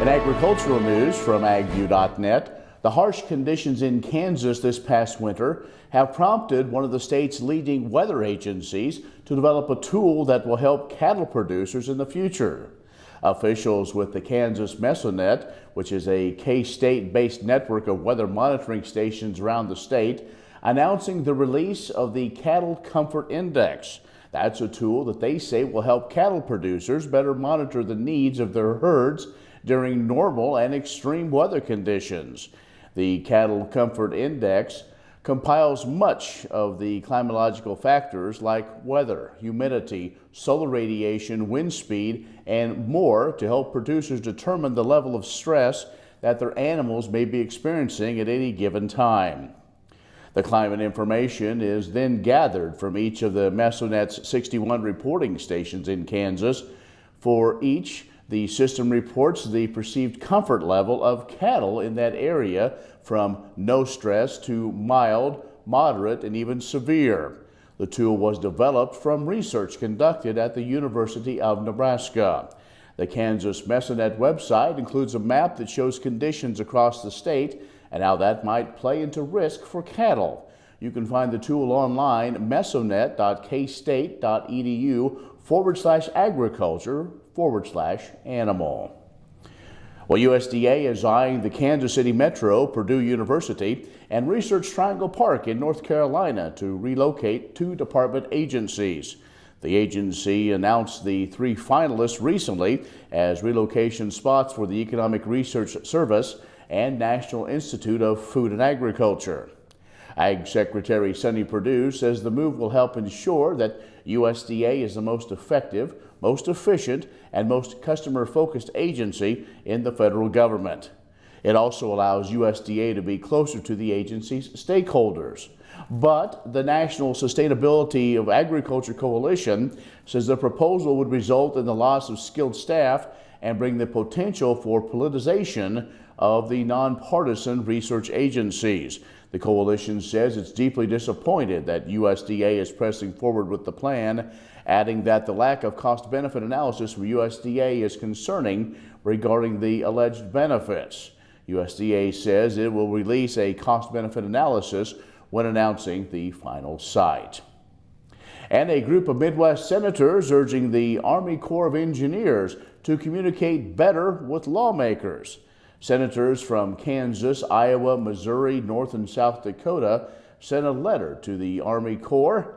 agricultural news from agview.net. The harsh conditions in Kansas this past winter have prompted one of the state's leading weather agencies to develop a tool that will help cattle producers in the future. Officials with the Kansas Mesonet, which is a K-State-based network of weather monitoring stations around the state, announcing the release of the Cattle Comfort Index. That's a tool that they say will help cattle producers better monitor the needs of their herds during normal and extreme weather conditions. The Cattle Comfort Index compiles much of the climatological factors like weather, humidity, solar radiation, wind speed, and more to help producers determine the level of stress that their animals may be experiencing at any given time. The climate information is then gathered from each of the Mesonet's 61 reporting stations in Kansas. For each, the system reports the perceived comfort level of cattle in that area from no stress to mild, moderate, and even severe. The tool was developed from research conducted at the University of Nebraska. The Kansas Mesonet website includes a map that shows conditions across the state and how that might play into risk for cattle. You can find the tool online, mesonet.kstate.edu/agriculture/animal. Well, USDA is eyeing the Kansas City Metro, Purdue University, and Research Triangle Park in North Carolina to relocate two department agencies. The agency announced the three finalists recently as relocation spots for the Economic Research Service and National Institute of Food and Agriculture. Ag Secretary Sonny Perdue says the move will help ensure that USDA is the most effective, most efficient, and most customer-focused agency in the federal government. It also allows USDA to be closer to the agency's stakeholders. But the National Sustainability of Agriculture Coalition says the proposal would result in the loss of skilled staff and bring the potential for politicization of the nonpartisan research agencies. The coalition says it's deeply disappointed that USDA is pressing forward with the plan, adding that the lack of cost-benefit analysis from USDA is concerning regarding the alleged benefits. USDA says it will release a cost-benefit analysis when announcing the final site. And a group of Midwest senators urging the Army Corps of Engineers to communicate better with lawmakers. Senators from Kansas, Iowa, Missouri, North and South Dakota sent a letter to the Army Corps.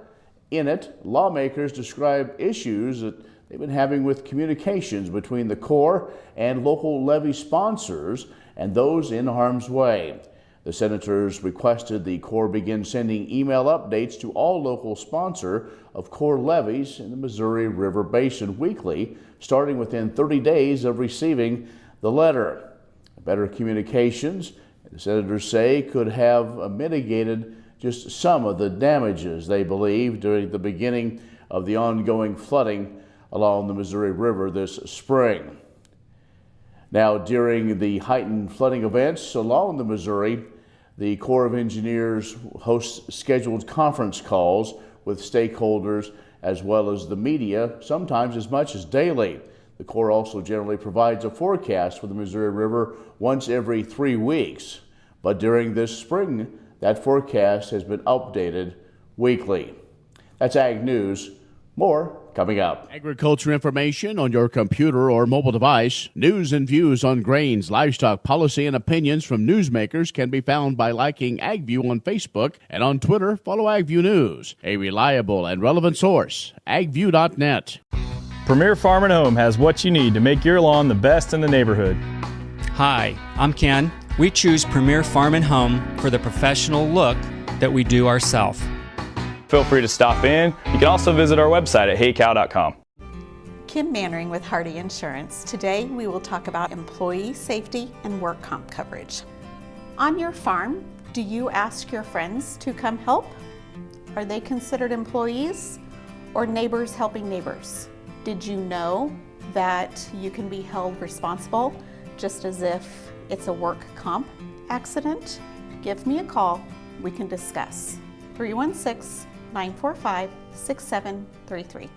In it, lawmakers describe issues that they've been having with communications between the Corps and local levy sponsors and those in harm's way. The senators requested the Corps begin sending email updates to all local sponsor of Corps levies in the Missouri River Basin weekly, starting within 30 days of receiving the letter. Better communications, the senators say, could have mitigated just some of the damages they believe during the beginning of the ongoing flooding along the Missouri River this spring. Now, during the heightened flooding events along the Missouri, the Corps of Engineers hosts scheduled conference calls with stakeholders as well as the media, sometimes as much as daily. The Corps also generally provides a forecast for the Missouri River once every 3 weeks. But during this spring, that forecast has been updated weekly. That's Ag News. More coming up. Agriculture information on your computer or mobile device. News and views on grains, livestock, policy, and opinions from newsmakers can be found by liking AgView on Facebook, and on Twitter, follow AgView News, a reliable and relevant source. agview.net. Premier Farm and Home has what you need to make your lawn the best in the neighborhood. Hi, I'm Ken. We choose Premier Farm and Home for the professional look that we do ourselves. Feel free to stop in. You can also visit our website at heycow.com. Kim Mannering with Hardy Insurance. Today we will talk about employee safety and work comp coverage. On your farm, do you ask your friends to come help? Are they considered employees or neighbors helping neighbors? Did you know that you can be held responsible just as if it's a work comp accident? Give me a call. We can discuss. 316-945-6733.